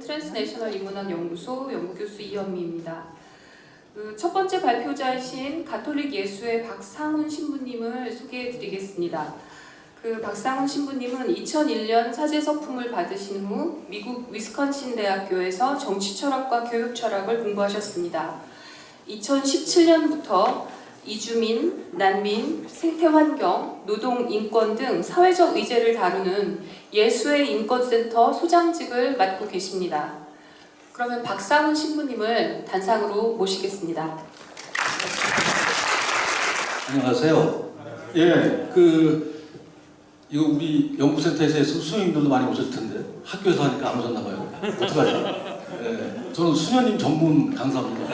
트랜스내셔널 인문학 연구소 연구교수 이현미입니다. 첫 번째 발표자이신 가톨릭 예수의 박상훈 신부님을 소개해드리겠습니다. 박상훈 신부님은 2001년 사제서품을 받으신 후 미국 위스콘신 대학교에서 정치철학과 교육철학을 공부하셨습니다. 2017년부터 이주민, 난민, 생태환경, 노동, 인권 등 사회적 의제를 다루는 예수의 인권센터 소장직을 맡고 계십니다. 그러면 박상훈 신부님을 단상으로 모시겠습니다. 안녕하세요. 예, 이거 우리 연구센터에서 수녀님들도 많이 오셨을 텐데 학교에서 하니까 안 오셨나 봐요. 어떡하죠? 예, 저는 수녀님 전문 강사입니다.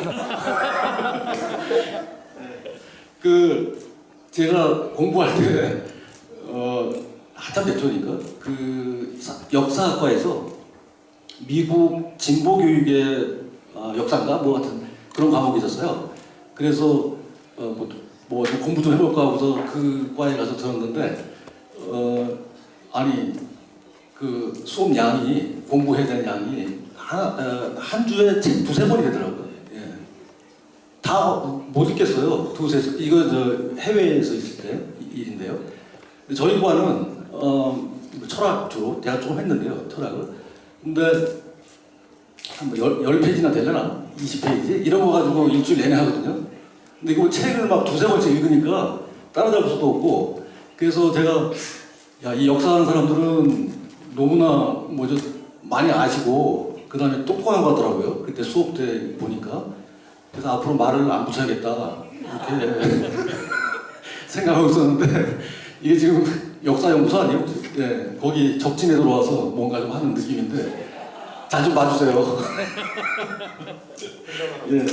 제가 공부할 때 한참 됐죠니까 역사학과에서 미국 진보 교육의 역사인가 뭐 같은 그런 과목이 있었어요. 그래서 좀 공부 좀 해볼까 하고서 그 과에 가서 들었는데 아니 수업 양이 공부해야 되는 양이 한 주에 책 두세 번이 되더라고요. 예. 다 못 읽겠어요. 이거 해외에서 있을 때 일인데요. 근데 저희 과는 철학 주로 대학 조금 했는데요. 철학을. 근데 한 10페이지나 되려나? 20페이지? 이런 거 가지고 일주일 내내 하거든요. 근데 이거 책을 막 두세 번씩 읽으니까 따라잡을 수도 없고, 그래서 제가 이 역사하는 사람들은 너무나 많이 아시고 그 다음에 똑똑한 거 하더라고요. 그때 수업 때 보니까. 그래서 앞으로 말을 안 붙여야겠다 이렇게 생각하고 있었는데 이게 지금 역사연구소 아니에요? 예, 거기 적진에 들어와서 뭔가 좀 하는 느낌인데 잘 좀 봐주세요. 예,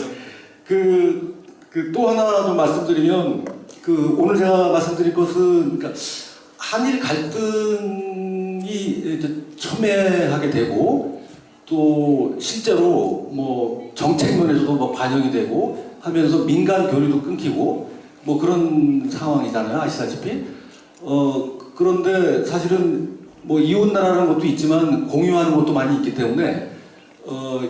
또 하나 좀 말씀드리면 오늘 제가 말씀드릴 것은 한일 갈등이 이제 첨예하게 되고 또 실제로 정책 면에서도 반영이 되고 하면서 민간 교류도 끊기고 그런 상황이잖아요. 아시다시피. 그런데 사실은 이웃 나라라는 것도 있지만 공유하는 것도 많이 있기 때문에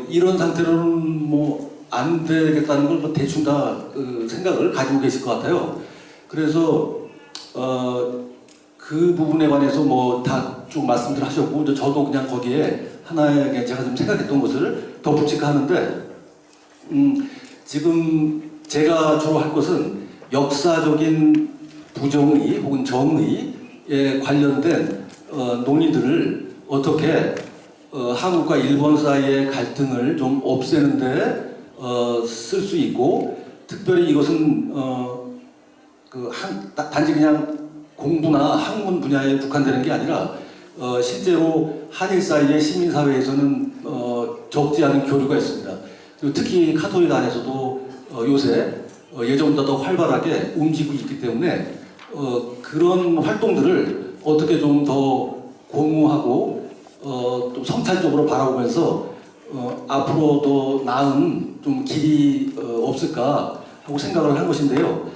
이런 상태로는 안 되겠다는 걸 대충 다 생각을 가지고 계실 것 같아요. 그래서 그 부분에 관해서 다 쭉 말씀들 하셨고 저도 그냥 거기에 하나의 제가 좀 생각했던 것을 덧붙일까 하는데 지금 제가 주로 할 것은 역사적인 부정의 혹은 정의에 관련된 논의들을 어떻게 한국과 일본 사이의 갈등을 좀 없애는데 쓸 수 있고, 특별히 이것은 단지 그냥 공부나 학문 분야에 국한되는 게 아니라 실제로 한일 사이의 시민사회에서는 적지 않은 교류가 있습니다. 특히 카톨릭 안에서도 요새 예전보다 더 활발하게 움직이고 있기 때문에 그런 활동들을 어떻게 좀 더 공유하고 또 성찰적으로 바라보면서 앞으로 더 나은 좀 길이 없을까 하고 생각을 한 것인데요.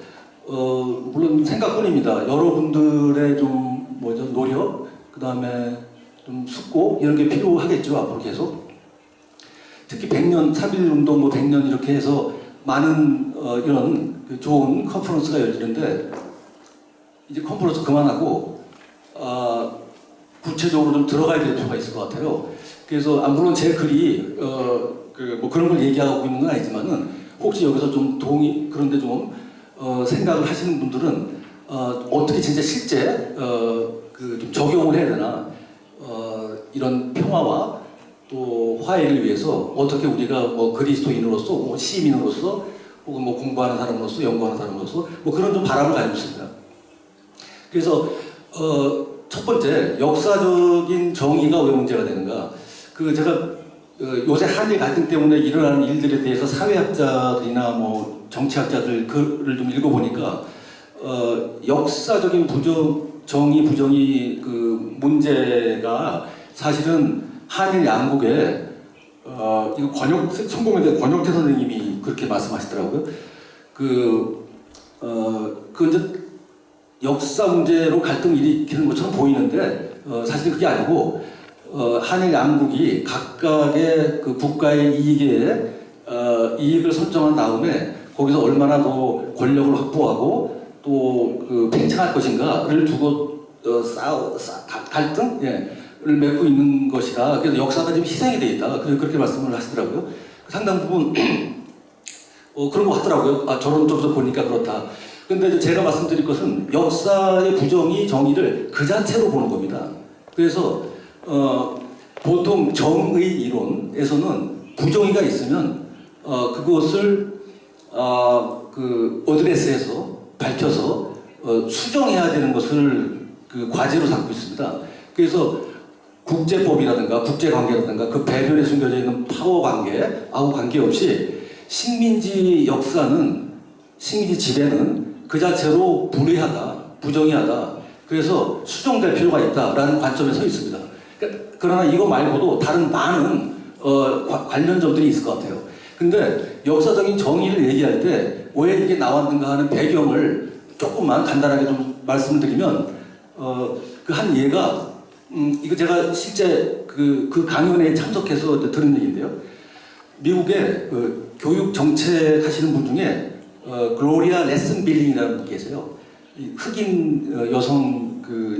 물론 생각뿐입니다. 여러분들의 좀 노력, 그 다음에 좀 숙고 이런 게 필요하겠죠. 앞으로 계속. 특히 100년 3.1운동 100년 이렇게 해서 많은 이런 좋은 컨퍼런스가 열리는데 이제 컨퍼런스 그만하고 구체적으로 좀 들어가야 될 필요가 있을 것 같아요. 그래서 물론 제 글이 그런 걸 얘기하고 있는 건 아니지만은 혹시 여기서 좀 그런데 좀 생각을 하시는 분들은 어떻게 진짜 실제 좀 적용을 해야 되나, 이런 평화와 또 화해를 위해서 어떻게 우리가 그리스도인으로서 시민으로서 혹은 공부하는 사람으로서 연구하는 사람으로서 그런 좀 바람을 가지고 있습니다. 그래서 첫 번째, 역사적인 정의가 왜 문제가 되는가. 제가 요새 한일 갈등 때문에 일어나는 일들에 대해서 사회학자들이나 정치학자들 글을 좀 읽어보니까 역사적인 정의 부정의 문제가 사실은 한일 양국에 이거 성공회대 권영태 선생님이 그렇게 말씀하시더라고요. 이제 역사 문제로 갈등을 일으키는 것처럼 보이는데 사실 그게 아니고 한일 양국이 각각의 그 국가의 이익을 설정한 다음에 거기서 얼마나 더 권력을 확보하고 또 그 팽창할 것인가를 두고 갈등? 를 맺고 있는 것이라 그래서 역사가 지금 희생이 돼 있다. 그렇게 말씀을 하시더라고요. 상당 부분 그런 거 하더라고요. 저런 쪽에서 보니까 그렇다. 근데 제가 말씀드릴 것은 역사의 부정의 정의를 그 자체로 보는 겁니다. 그래서 보통 정의 이론에서는 부정의가 있으면 그것을 그 어드레스해서 밝혀서 수정해야 되는 것을 그 과제로 삼고 있습니다. 그래서 국제법이라든가 국제관계라든가 그 배변에 숨겨져 있는 파워 관계하고 관계없이 식민지 역사는 식민지 지배는 그 자체로 불의하다, 부정의하다. 그래서 수정될 필요가 있다라는 관점에 서 있습니다. 그러나 이거 말고도 다른 많은 관련 점들이 있을 것 같아요. 근데 역사적인 정의를 얘기할 때 왜 이게 나왔는가 하는 배경을 조금만 간단하게 좀 말씀드리면 그 한 예가 이거 제가 실제 그 강연에 참석해서 들은 얘기인데요. 미국의 그 교육 정책 하시는 분 중에 글로리아 레슨빌링이라는 분이 계세요. 이 흑인 여성 그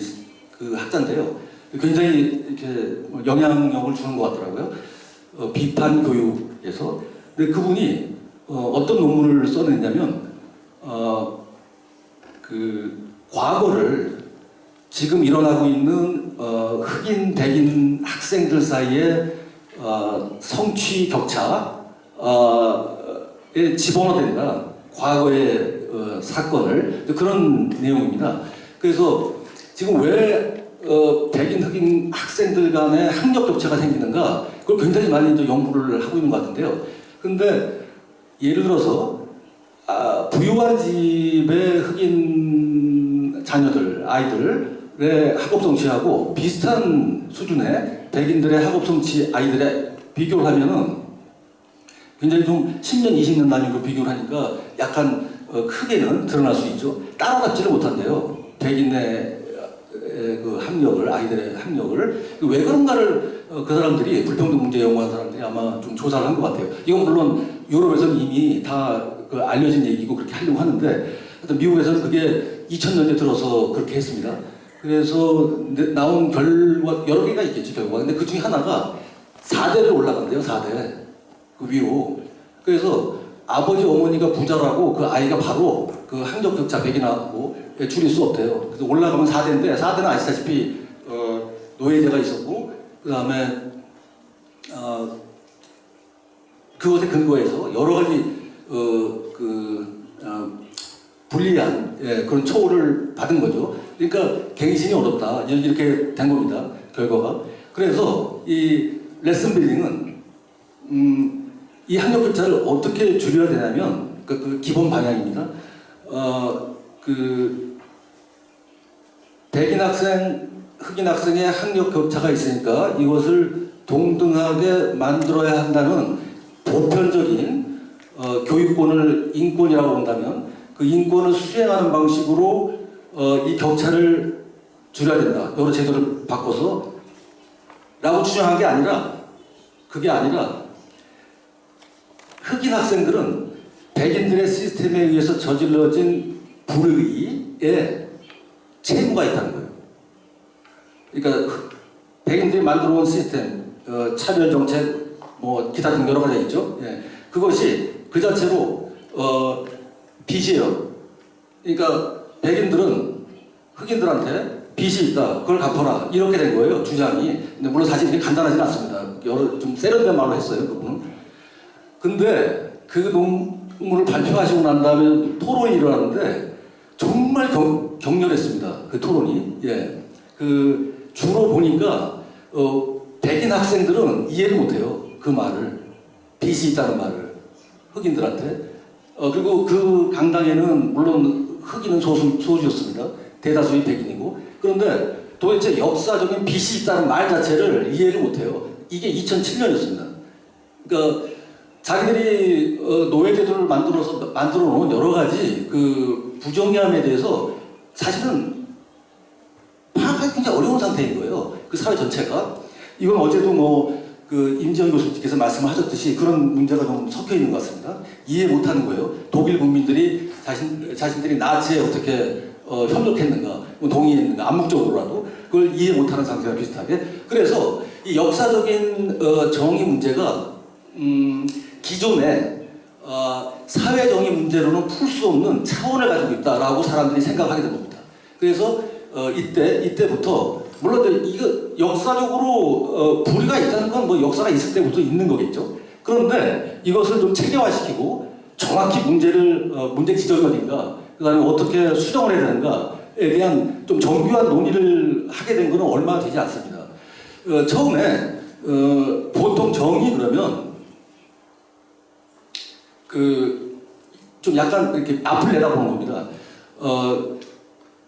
학자인데요. 굉장히 이렇게 영향력을 주는 것 같더라고요. 비판 교육에서. 근데 그분이 어떤 논문을 써냈냐면 그 과거를 지금 일어나고 있는 흑인 백인 학생들 사이에 성취 격차에 집어넣어야 과거의 사건을 그런 내용입니다. 그래서 지금 왜 백인 흑인 학생들 간의 학력 격차가 생기는가 그걸 굉장히 많이 이제 연구를 하고 있는 것 같은데요. 근데 예를 들어서 부유한 집의 흑인 자녀들 아이들의 학업 성취하고 비슷한 수준의 백인들의 학업 성취 아이들의 비교를 하면은 굉장히 좀 10년, 20년 단위로 비교를 하니까 약간 크게는 드러날 수 있죠. 따라잡지를 못한대요. 백인의 그 학력을, 아이들의 학력을. 왜 그런가를 그 사람들이, 불평등 문제 연구한 사람들이 아마 좀 조사를 한 것 같아요. 이건 물론 유럽에서는 이미 다 그 알려진 얘기고 그렇게 하려고 하는데, 하여튼 미국에서는 그게 2000년대 들어서 그렇게 했습니다. 그래서 나온 결과, 여러 개가 있겠죠, 결과가. 근데 그 중에 하나가 4대를 올라간대요, 4대. 그 위로. 그래서 아버지, 어머니가 부자라고 그 아이가 바로 그 학력 격차 백인하고 줄일 수 없대요. 그래서 올라가면 4대인데, 4대는 아시다시피, 노예제가 있었고, 그 다음에, 그것에 근거해서 여러 가지, 불리한, 그런 처우를 받은 거죠. 그러니까 갱신이 어렵다. 이렇게 된 겁니다. 결과가. 그래서 이 레슨 빌딩은, 이 학력 격차를 어떻게 줄여야 되냐면, 그 기본 방향입니다. 백인 학생, 흑인 학생의 학력 격차가 있으니까 이것을 동등하게 만들어야 한다는 보편적인 교육권을 인권이라고 본다면 그 인권을 수행하는 방식으로 이 격차를 줄여야 된다. 여러 제도를 바꿔서 라고 주장한 게 아니라 그게 아니라 흑인 학생들은 백인들의 시스템에 의해서 저질러진 불의에 책무가 있다는 거예요. 그러니까 백인들이 만들어 온 시스템, 차별 정책, 뭐 기타 등 여러 가지 있죠. 그것이 그 자체로 빚이에요. 그러니까 백인들은 흑인들한테 빚이 있다. 그걸 갚아라. 이렇게 된 거예요. 주장이. 근데 물론 사실 이게 간단하진 않습니다. 여러 좀 세련된 말로 했어요. 그분은. 근데 그 논문을 발표하시고 난 다음에 토론이 일어났는데 정말 격렬했습니다. 그 토론이. 그 주로 보니까 백인 학생들은 이해를 못해요. 그 말을. 빚이 있다는 말을. 흑인들한테. 그리고 그 강당에는 물론 흑인은 소수였습니다. 대다수의 백인이고. 그런데 도대체 역사적인 빚이 있다는 말 자체를 이해를 못해요. 이게 2007년이었습니다. 그러니까 자기들이 노예제도를 만들어 놓은 여러 가지 그 부정의함에 대해서 사실은 파악하기 굉장히 어려운 상태인 거예요. 그 사회 전체가. 이건 어제도 그 임지영 교수님께서 말씀하셨듯이 그런 문제가 좀 섞여 있는 것 같습니다. 이해 못하는 거예요. 독일 국민들이 자신들이 나치에 어떻게 협력했는가, 동의했는가, 암묵적으로라도 그걸 이해 못하는 상태와 비슷하게. 그래서 이 역사적인 정의 문제가 기존에 사회 정의 문제로는 풀 수 없는 차원을 가지고 있다라고 사람들이 생각하게 된 겁니다. 그래서 이때부터 물론 이거 역사적으로 불의가 있다는 건 뭐 역사가 있을 때부터 있는 거겠죠. 그런데 이것을 좀 체계화시키고 정확히 문제 지점이 어딘가, 그다음에 어떻게 수정을 해야 되는가에 대한 좀 정교한 논의를 하게 된 것은 얼마 되지 않습니다. 처음에 보통 정의 그러면 좀 약간 이렇게 앞을 내다보는 겁니다.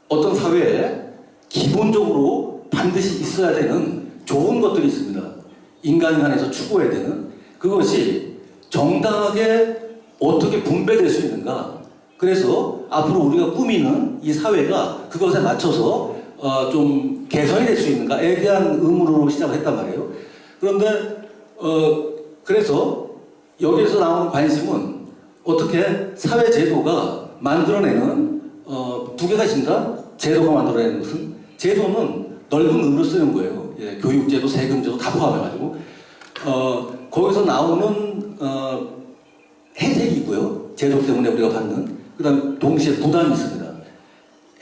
어떤 사회에 기본적으로 반드시 있어야 되는 좋은 것들이 있습니다. 인간이 안에서 추구해야 되는 그것이 정당하게 어떻게 분배될 수 있는가. 그래서 앞으로 우리가 꾸미는 이 사회가 그것에 맞춰서 좀 개선이 될 수 있는가에 대한 의문으로 시작을 했단 말이에요. 그런데 그래서 여기에서 나오는 관심은 어떻게 사회 제도가 만들어내는 두 개가 있습니다. 제도가 만들어내는 것은 제도는 넓은 의미로 쓰는 거예요. 예, 교육제도, 세금제도 다 포함해가지고 거기서 나오는 혜택이 있고요. 제도 때문에 우리가 받는. 그다음 동시에 부담이 있습니다.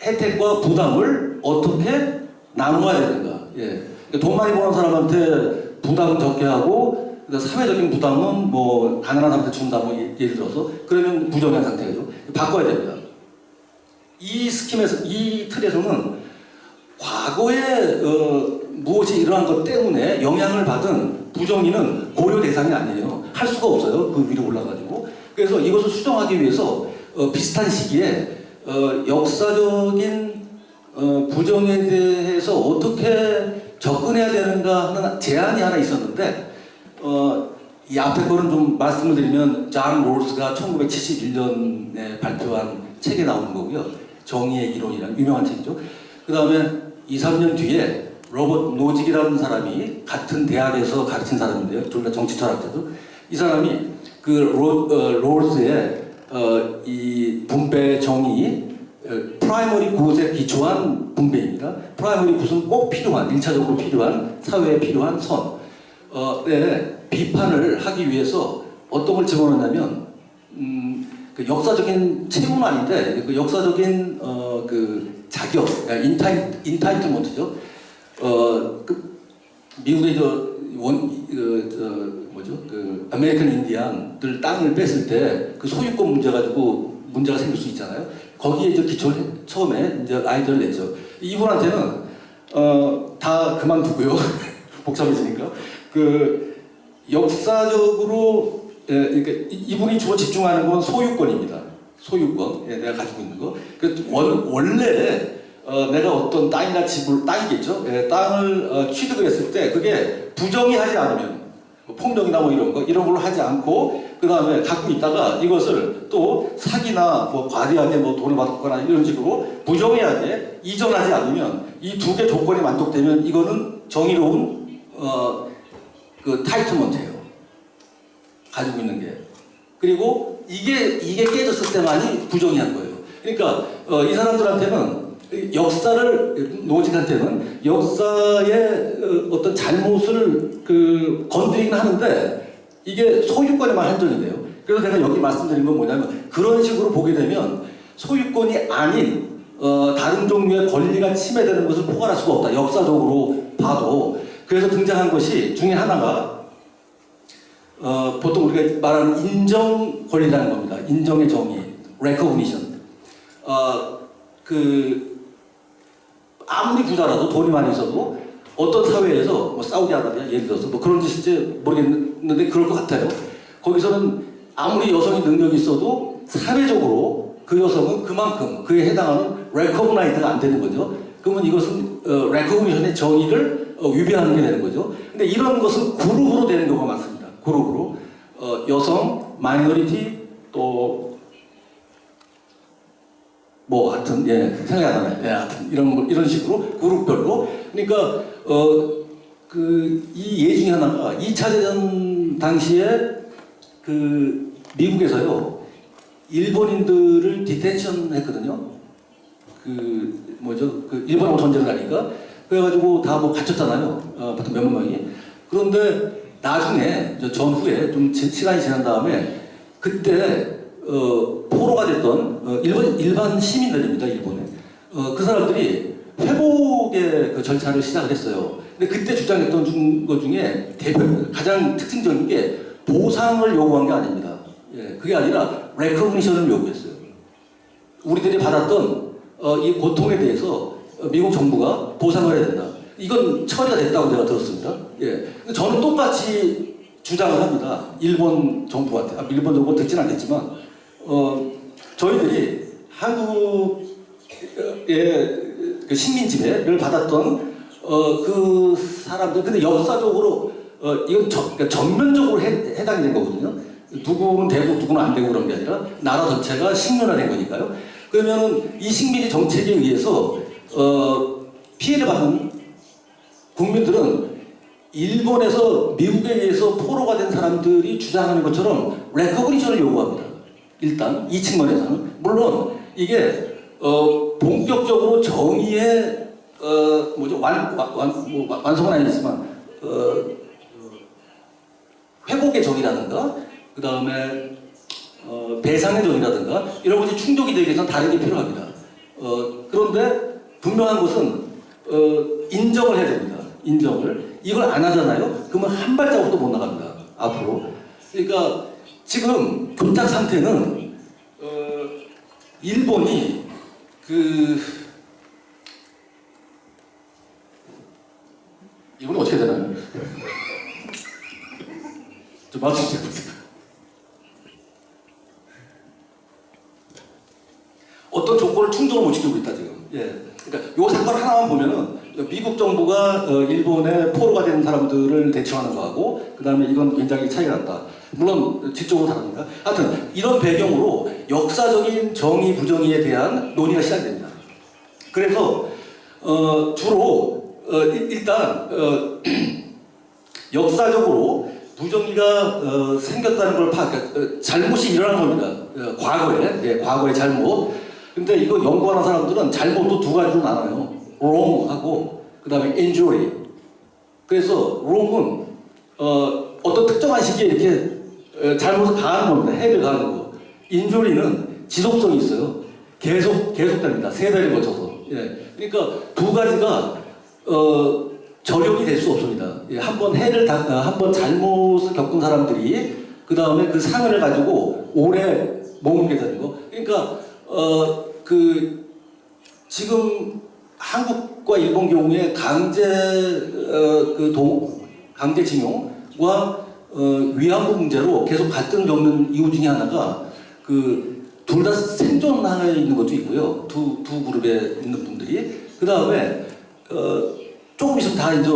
혜택과 부담을 어떻게 나누어야 되는가. 예. 돈 많이 버는 사람한테 부담은 적게 하고 사회적인 부담은 뭐 가난한 사람한테 준다 뭐 예를 들어서 그러면 부정한 상태죠. 바꿔야 됩니다. 이 스킴에서 이 틀에서는 과거에 무엇이 일어난 것 때문에 영향을 받은 부정인은 고려 대상이 아니에요. 할 수가 없어요. 그 위로 올라가지고. 그래서 이것을 수정하기 위해서 비슷한 시기에 역사적인 부정에 대해서 어떻게 접근해야 되는가 하는 제안이 하나 있었는데 이 앞에 거는 좀 말씀을 드리면 존 롤스가 1971년에 발표한 책에 나오는 거고요. 정의의 이론이라는 유명한 책이죠. 그 다음에 2, 3년 뒤에 로버트 노직이라는 사람이 같은 대학에서 가르친 사람인데요. 둘 다 정치 철학자죠. 이 사람이 그 롤스의 이 분배 정의 프라이머리 굿에 기초한 분배입니다. 프라이머리 굿은 꼭 필요한, 1차적으로 필요한, 사회에 필요한 선. 비판을 하기 위해서 어떤 걸 집어넣냐면, 그 역사적인 책은 아닌데, 그 역사적인, 그 자격, 인타이틀먼트죠. 미국의 그 아메리칸 인디안들 땅을 뺐을 때 그 소유권 문제 가지고 문제가 생길 수 있잖아요. 거기에 이제 기초를 처음에 이제 아이디어를 냈죠. 이분한테는 다 그만두고요. 복잡해지니까 그 역사적으로 이렇게 이분이 주로 집중하는 건 소유권입니다. 소유권, 내가 가지고 있는 거. 원래 내가 어떤 땅이나 집을 땅이겠죠. 땅을 취득을 했을 때 그게 부정이 하지 않으면 뭐 폭력이나 뭐 이런 걸로 하지 않고 그 다음에 갖고 있다가 이것을 또 사기나 뭐 과대하게 뭐 돈을 받거나 이런 식으로 부정하게 이전하지 않으면 이 두 개 조건이 만족되면 이거는 정의로운 그 타이틀먼트예요. 가지고 있는 게. 그리고 이게 깨졌을 때만이 부정의한 거예요. 그러니까 이 사람들한테는 역사를 노직한테는 역사의 어떤 잘못을 건드리긴 하는데 이게 소유권에만 한정이 돼요. 그래서 내가 여기 말씀드린 건 뭐냐면 그런 식으로 보게 되면 소유권이 아닌 다른 종류의 권리가 침해되는 것을 포괄할 수가 없다. 역사적으로 봐도. 그래서 등장한 것이 중에 하나가 보통 우리가 말하는 인정 권리라는 겁니다. 인정의 정의, recognition. 아무리 부자라도 돈이 많이 있어도 어떤 사회에서 뭐 사우디아라비아 예를 들어서 뭐 그런 짓인지 모르겠는데 그럴 것 같아요. 거기서는 아무리 여성이 능력이 있어도 사회적으로 그 여성은 그만큼 그에 해당하는 recognize가 안 되는 거죠. 그러면 이것은 recognition의 정의를 위배하는 게 되는 거죠. 근데 이런 것은 그룹으로 되는 경우가 많습니다. 그룹으로 여성, 마이너리티 또 뭐 하여튼 생각이 안 나네. 하여튼 이런 식으로 그룹별로. 그러니까 이 예 중에 하나가 2차 대전 당시에 미국에서요 일본인들을 디텐션 했거든요. 일본하고 전쟁을 하니까 그래가지고 다 뭐 갇혔잖아요. 보통 몇만 명이. 그런데 나중에 전후에 좀 시간이 지난 다음에 그때 포로가 됐던 일반 시민들입니다. 일본에. 그 사람들이 회복의 그 절차를 시작을 했어요. 근데 그때 주장했던 것 중에 가장 특징적인 게 보상을 요구한 게 아닙니다. 예, 그게 아니라 레코그니션을 요구했어요. 우리들이 받았던 이 고통에 대해서 미국 정부가 보상을 해야 된다. 이건 처리가 됐다고 제가 들었습니다. 예, 저는 똑같이 주장을 합니다. 일본 정부한테. 일본 정부는 듣진 않겠지만 저희들이 한국의 그 식민지배를 받았던 그 사람들, 근데 역사적으로 이건 그러니까 전면적으로 해당이 된 거거든요. 누구는 되고 누구는 안 되고 그런 게 아니라 나라 전체가 식민화된 거니까요. 그러면은 이 식민지 정책에 의해서 피해를 받은 국민들은 일본에서 미국에 의해서 포로가 된 사람들이 주장하는 것처럼 레코그니션을 요구합니다. 일단 이 측면에서는 물론 이게 본격적으로 정의의 완성은 아니지만 회복의 정의라든가 그 다음에 배상의 정의라든가 이런 것이 충족이 되기 위해서는 다른 게 필요합니다. 그런데 분명한 것은 인정을 해야 됩니다. 인정을. 이걸 안 하잖아요. 그러면 한 발자국도 못 나갑니다. 앞으로. 그러니까 지금 교착 상태는 일본이 이건 어떻게 되나요? 좀 맞추세요. 어떤 조건을 충족을 못 시키고 있다 지금. 예. 그러니까 요 사건 하나만 보면은 미국 정부가 일본에 포로가 된 사람들을 대처하는 거하고 그 다음에 이건 굉장히 차이가 난다. 물론 지적으로 다릅니다. 하여튼 이런 배경으로 역사적인 정의 부정의에 대한 논의가 시작됩니다. 그래서 주로 일단 역사적으로 부정의가 생겼다는 걸 그러니까 잘못이 일어난 겁니다. 과거에 잘못. 근데 이거 연구하는 사람들은 잘못도 두 가지로 나눠요. wrong하고 그 다음에 injury. 그래서 wrong은 어떤 특정한 시기에 이렇게 잘못을 가하는 겁니다. 해를 가하는 거. injury는 지속성이 있어요. 계속됩니다. 세대를 거쳐서. 예. 그러니까 두 가지가 저력이 될 수 없습니다. 예. 한번 잘못을 겪은 사람들이 그 다음에 그 상을 가지고 오래 머물게 되는 거. 그러니까 지금 한국과 일본 경우에 강제징용과 위안부 문제로 계속 갈등을 겪는 이유 중에 하나가 둘 다 생존하에 있는 것도 있고요. 두 그룹에 있는 분들이. 그 다음에 조금 있으면 다 이제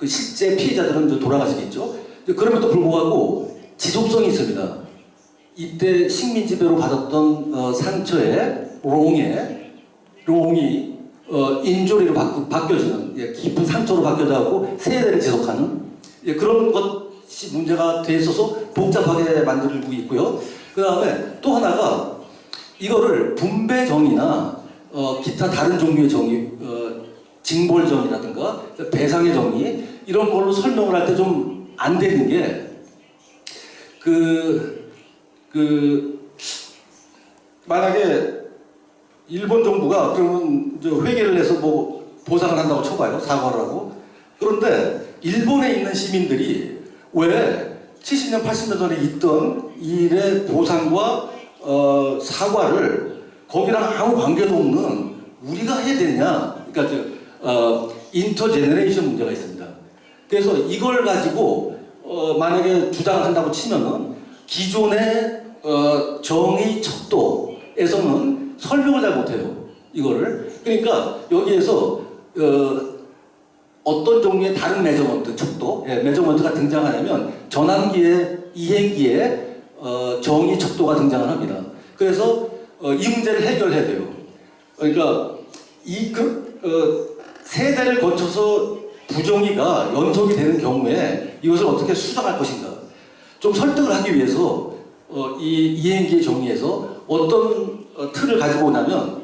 실제 피해자들은 이제 돌아가시겠죠. 그럼에도 불구하고 지속성이 있습니다. 이때 식민지배로 받았던 상처에 롱이 인조리로 바뀌어지는 깊은 상처로 바뀌어져갖고 세대를 지속하는 그런 것이 문제가 돼 있어서 복잡하게 만들고 있고요. 그 다음에 또 하나가 이거를 분배정의나 기타 다른 종류의 정의, 징벌정의라든가 배상의 정의 이런 걸로 설명을 할 때 좀 안 되는 게 만약에 일본 정부가 그러면 회계를 해서 뭐 보상을 한다고 쳐봐요. 사과를 하고. 그런데 일본에 있는 시민들이 왜 70년, 80년 전에 있던 일의 보상과 사과를 거기랑 아무 관계도 없는 우리가 해야 되냐. 그러니까 인터제너레이션 문제가 있습니다. 그래서 이걸 가지고 만약에 주장을 한다고 치면은 기존의 정의 척도에서는 설명을 잘 못해요. 이거를. 그러니까 여기에서 어떤 종류의 다른 매저먼트 척도, 매저먼트가 등장하냐면 전환기에 이행기에 정의 척도가 등장을 합니다. 그래서 이 문제를 해결해야 돼요. 그러니까 세대를 거쳐서 부정의가 연속이 되는 경우에 이것을 어떻게 수정할 것인가. 좀 설득을 하기 위해서 이 이행기의 정의에서 어떤 틀을 가지고 오냐면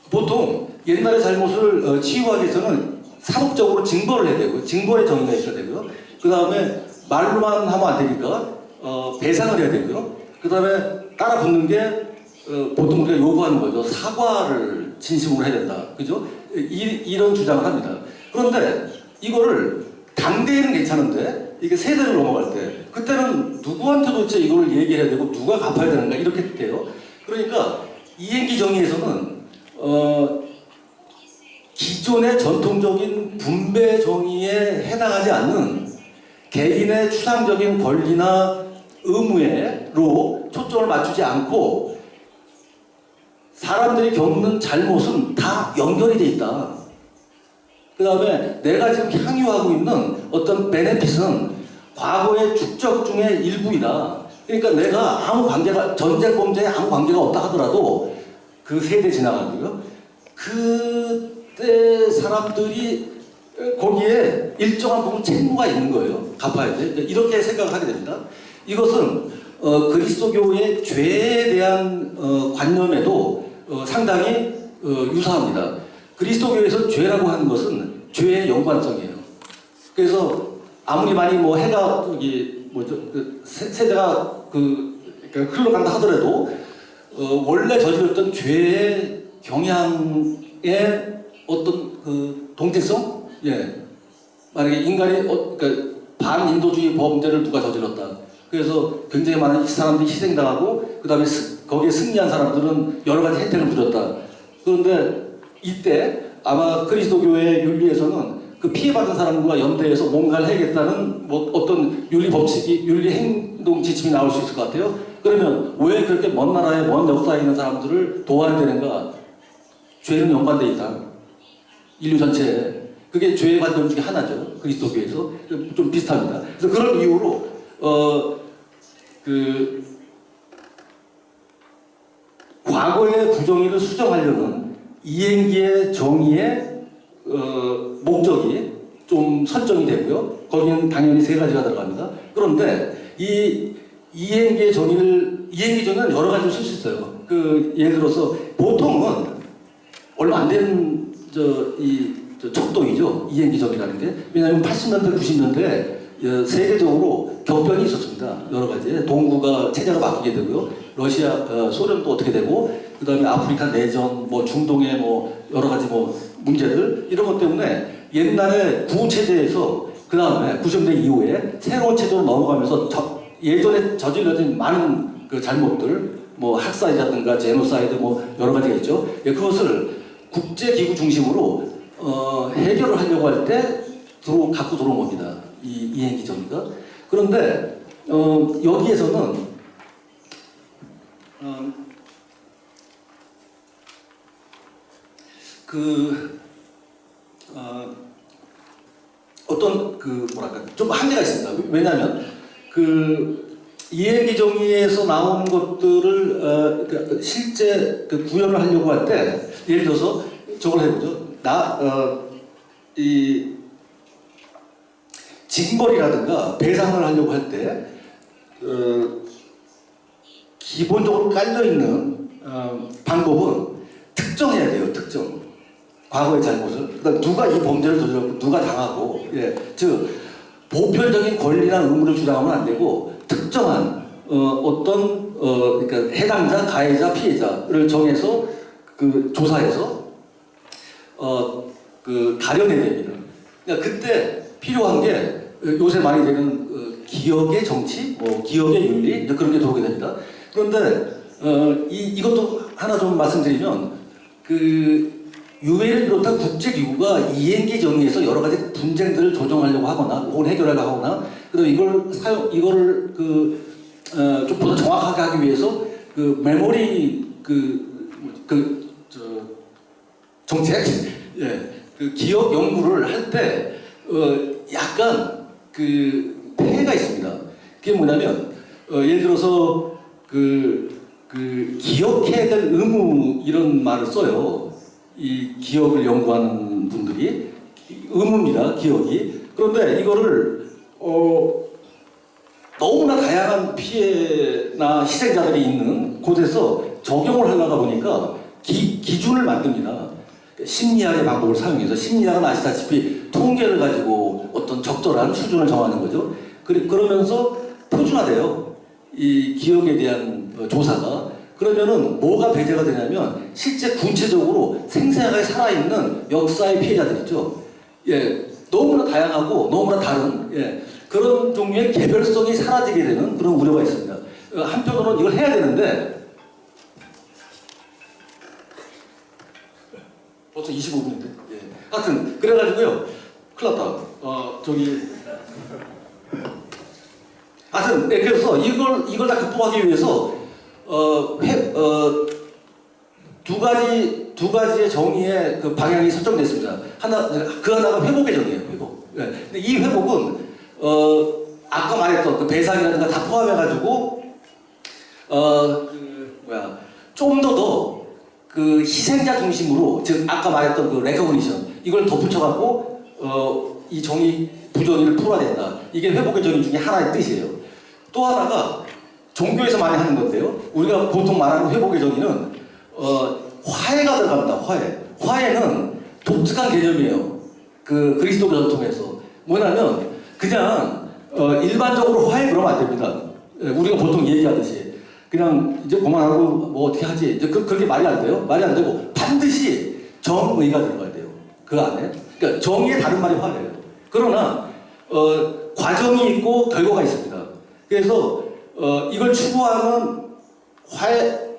보통 옛날의 잘못을 치유하기 위해서는 사법적으로 징벌을 해야 되고요. 징벌의 정의가 있어야 되고요. 그 다음에 말로만 하면 안 되니까 배상을 해야 되고요. 그 다음에 따라 붙는 게 보통 우리가 요구하는 거죠. 사과를 진심으로 해야 된다. 그죠? 이런 주장을 합니다. 그런데 이거를 당대에는 괜찮은데 이게 세대를 넘어갈 때 그때는 누구한테 도대체 이걸 얘기해야 되고 누가 갚아야 되는가 이렇게 돼요. 그러니까 이행기 정의에서는 기존의 전통적인 분배 정의에 해당하지 않는 개인의 추상적인 권리나 의무에로 초점을 맞추지 않고 사람들이 겪는 잘못은 다 연결이 돼 있다. 그 다음에 내가 지금 향유하고 있는 어떤 베네핏은 과거의 축적 중의 일부이다. 그러니까 내가 아무 관계가, 전쟁 범죄에 아무 관계가 없다 하더라도 그 세대 지나가고요. 그때 사람들이 거기에 일정한 부분 책무가 있는 거예요. 갚아야 돼. 이렇게 생각을 하게 됩니다. 이것은 그리스도교의 죄에 대한 관념에도 상당히 유사합니다. 그리스도교에서 죄라고 하는 것은 죄의 연관성이에요. 그래서 아무리 많이 뭐 해가 세대가 그러니까 흘러간다 하더라도 원래 저질렀던 죄의 경향의 어떤 그 동태성, 예, 만약에 인간이 그러니까 반인도주의 범죄를 누가 저질렀다. 그래서 굉장히 많은 사람들이 희생당하고 그 다음에 거기에 승리한 사람들은 여러 가지 혜택을 누렸다. 그런데 이때 아마 그리스도교의 윤리에서는 그 피해받은 사람과 연대해서 뭔가를 해야겠다는 뭐 어떤 윤리 법칙이, 윤리 행동 지침이 나올 수 있을 것 같아요. 그러면 왜 그렇게 먼 나라에 먼 역사에 있는 사람들을 도와야 되는가? 죄는 연관되어 있다. 인류 전체에. 그게 죄의 관점 중에 하나죠. 그리스도교에서. 좀 비슷합니다. 그래서 그런 이유로 과거의 부정의를 수정하려는 이행기의 정의의 목적이 좀 설정이 되고요. 거기는 당연히 세 가지가 들어갑니다. 그런데 이 이행기 정의는 여러 가지로 쓸 수 있어요. 예를 들어서 보통은 얼마 안 된 척도이죠. 이행기 정의라는 게. 왜냐하면 80년대, 90년대 세계적으로 격변이 있었습니다. 여러 가지. 동구가 체제가 바뀌게 되고요. 러시아, 소련도 어떻게 되고, 그 다음에 아프리카 내전, 뭐 중동의 뭐 여러 가지 뭐 문제들 이런 것 때문에 옛날에 구체제에서 그 다음에 90년대 이후에 새로운 체제로 넘어가면서 예전에 저질러진 많은 그 잘못들, 뭐 학살이라든가 제노사이드 뭐 여러 가지가 있죠. 예, 그것을 국제기구 중심으로 해결을 하려고 할 때 갖고 들어온 겁니다. 이 이행기 정의가. 그런데 여기에서는 어떤 뭐랄까 좀 한계가 있습니다. 왜냐하면 이행기 정의에서 나오는 것들을 실제 구현을 하려고 할 때 예를 들어서 저걸 해보죠. 이 징벌이라든가 배상을 하려고 할 때 기본적으로 깔려 있는 방법은 특정해야 돼요. 특정. 과거의 잘못을. 그러니까 누가 이 범죄를 저질렀고 누가 당하고, 예, 즉 보편적인 권리나 의무를 주장하면 안 되고 특정한 그러니까 해당자, 가해자, 피해자를 정해서 조사해서 가려내야 됩니다. 그러니까 그때 필요한 게 요새 많이 되는 기억의 정치, 기억의 윤리 그런 게 들어오게 됩니다. 그런데 이것도 하나 좀 말씀드리면 유엔을 비롯한 국제기구가 이행기 정의에서 여러 가지 분쟁들을 조정하려고 하거나 혹은 해결하려고 하거나 그다음에 이거를 좀 보다 정확하게 하기 위해서 메모리 정책, 예, 기억 연구를 할 때 약간 폐해가 있습니다. 그게 뭐냐면 예를 들어서 기억해야 될 의무 이런 말을 써요. 이 기억을 연구하는 있는 분들이 의무입니다. 기억이. 그런데 이거를 너무나 다양한 피해나 희생자들이 있는 곳에서 적용을 하려다 보니까 기준을 만듭니다. 심리학의 방법을 사용해서, 심리학은 아시다시피 통계를 가지고 어떤 적절한 수준을 정하는 거죠. 그러면서 표준화돼요. 이 기억에 대한 조사가. 그러면은 뭐가 배제가 되냐면 실제 구체적으로 생생하게 살아있는 역사의 피해자들 있죠. 예, 너무나 다양하고 너무나 다른 그런 종류의 개별성이 사라지게 되는 그런 우려가 있습니다. 한편으로는 이걸 해야 되는데 벌써 25분인데. 예. 하여튼 그래가지고요. 큰일 났다. 하여튼 그래서 이걸 다 극복하기 위해서 두 가지의 정의의 그 방향이 설정됐습니다. 하나가 회복의 정의예요. 회복. 예. 근데 이 회복은 아까 말했던 그 배상이라든가 다 포함해가지고 좀 더 그 희생자 중심으로, 즉 아까 말했던 그 레커그니션 이걸 덧붙여갖고 이 정의 부정의를 풀어야 된다. 이게 회복의 정의 중에 하나의 뜻이에요. 또 하나가 종교에서 많이 하는 건데요. 우리가 보통 말하는 회복의 정의는 화해가 들어갑니다. 화해는 독특한 개념이에요. 그 그리스도 전통에서 뭐냐면 그냥 일반적으로 화해 그러면 안 됩니다. 우리가 보통 얘기하듯이 그냥 이제 그만하고 뭐 어떻게 하지, 이제 그렇게 말이 안 돼요. 말이 안 되고 반드시 정의가 들어가야 돼요. 그 안에. 그러니까 정의의 다른 말이 화해예요. 그러나 과정이 있고 결과가 있습니다. 그래서 이걸 추구하는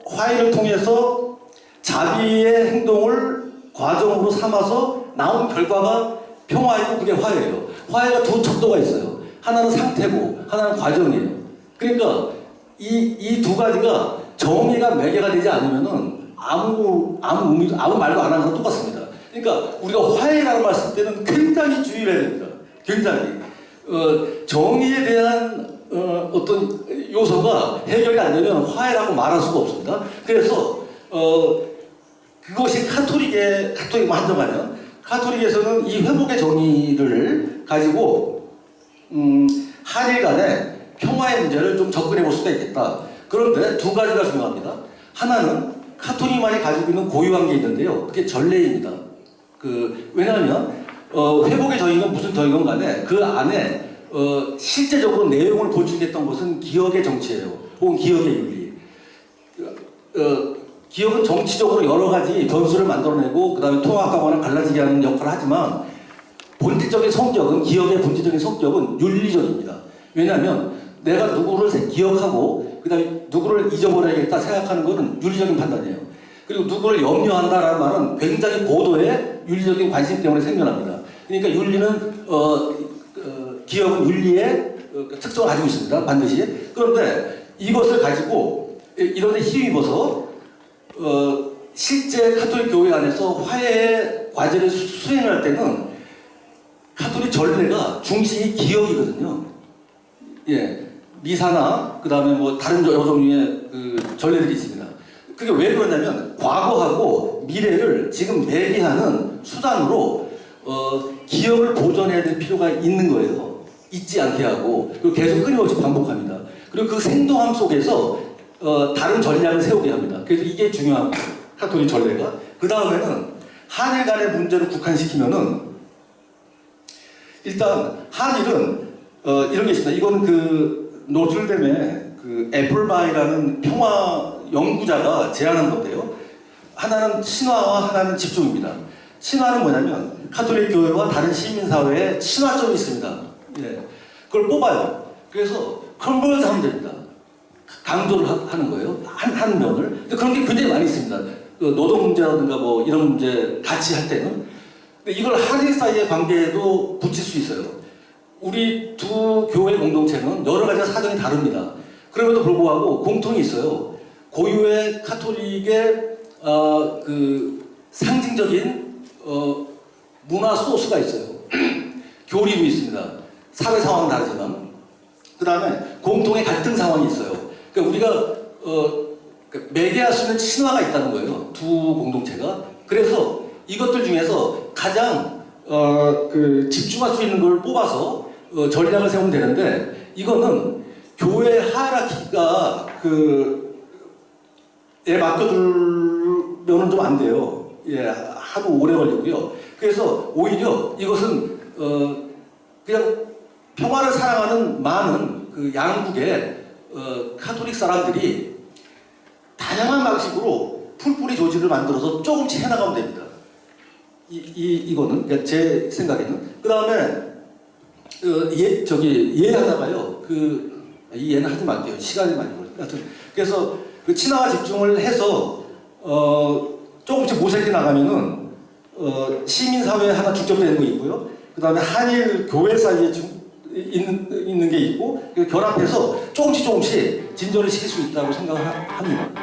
화해를 통해서 자비의 행동을 과정으로 삼아서 나온 결과가 평화이고 그게 화해예요. 화해가 두 척도가 있어요. 하나는 상태고 하나는 과정이에요. 그러니까 이 두 가지가 정의가 매개가 되지 않으면은 아무 말도 안 하는 거랑 똑같습니다. 그러니까 우리가 화해라는 말 쓸 때는 굉장히 주의를 해야 됩니다. 굉장히 정의에 대한 어떤 요소가 해결이 안 되면 화해라고 말할 수가 없습니다. 그래서 그것이 카톨릭만 한정하면 카톨릭에서는 이 회복의 정의를 가지고 한일 간의 평화의 문제를 좀 접근해 볼 수가 있겠다. 그런데 두 가지가 중요합니다. 하나는 카톨릭만이 가지고 있는 고유한 게 있는데요. 그게 전례입니다. 왜냐하면 회복의 정의는 무슨 정의건 간에 그 안에 실제적으로 내용을 보충했던 것은 기억의 정치예요. 혹은 기억의 윤리. 기억은 정치적으로 여러 가지 변수를 만들어내고 그 다음에 통합하거나 갈라지게 하는 역할을 하지만 본질적인 성격은, 기억의 본질적인 성격은 윤리적입니다. 왜냐하면 내가 누구를 기억하고 그 다음에 누구를 잊어버려야겠다 생각하는 것은 윤리적인 판단이에요. 그리고 누구를 염려한다라는 말은 굉장히 고도의 윤리적인 관심 때문에 생겨납니다. 그러니까 윤리는 기억은 윤리의 특성을 가지고 있습니다. 반드시. 그런데 이것을 가지고 이런 데 힘입어서 실제 카톨릭 교회 안에서 화해의 과제를 수행할 때는 카톨릭 전례가 중심이 기억이거든요. 예, 미사나 그 다음에 뭐 다른 여러 종류의 그 전례들이 있습니다. 그게 왜 그러냐면 과거하고 미래를 지금 매개하는 수단으로 기억을 보존해야 될 필요가 있는 거예요. 잊지 않게 하고 그리고 계속 끊임없이 반복합니다. 그리고 그 생동함 속에서 다른 전략을 세우게 합니다. 그래서 이게 중요합니다. 카톨릭 전례가. 그 다음에는 한일 간의 문제를 국한시키면은 일단 한일은 이런 게 있습니다. 이거는 그 노틀댐의 그 애플바이라는 평화 연구자가 제안한 건데요. 하나는 신화와 하나는 집중입니다. 신화는 뭐냐면 카톨릭 교회와 다른 시민사회에 친화점이 있습니다. 예. 그걸 뽑아요. 그래서 컨버스 하면 됩니다. 강조를 하는 거예요. 한 면을. 근데 그런 게 굉장히 많이 있습니다. 그 노동 문제라든가 뭐 이런 문제 같이 할 때는. 근데 이걸 한일 사이의 관계에도 붙일 수 있어요. 우리 두 교회 공동체는 여러 가지 사정이 다릅니다. 그럼에도 불구하고 공통이 있어요. 고유의 카톨릭의 그 상징적인 문화 소스가 있어요. 교리도 있습니다. 사회 상황은 다르지만. 그 다음에 공통의 갈등 상황이 있어요. 그러니까 우리가 매개할 수 있는 신화가 있다는 거예요. 두 공동체가. 그래서 이것들 중에서 가장 집중할 수 있는 걸 뽑아서 전략을 세우면 되는데 이거는 교회 하이라키가 에 맡겨두면은 좀 안 돼요. 예, 하도 오래 걸리고요. 그래서 오히려 이것은 그냥 평화를 사랑하는 많은 그 양국의 카톨릭 사람들이 다양한 방식으로 풀뿌리 조직을 만들어서 조금씩 해나가면 됩니다. 이거는 그러니까 제 생각에는. 그 다음에 예하다가요. 이 예는 하지 말게요. 시간이 많이 걸려요. 하여튼 그래서 그 친화와 집중을 해서 조금씩 모색해 나가면은 시민사회 하나 중점이 되는 거 있고요. 그 다음에 한일 교회 사이에 있는 게 있고 결합해서 조금씩 진전을 시킬 수 있다고 생각을 합니다.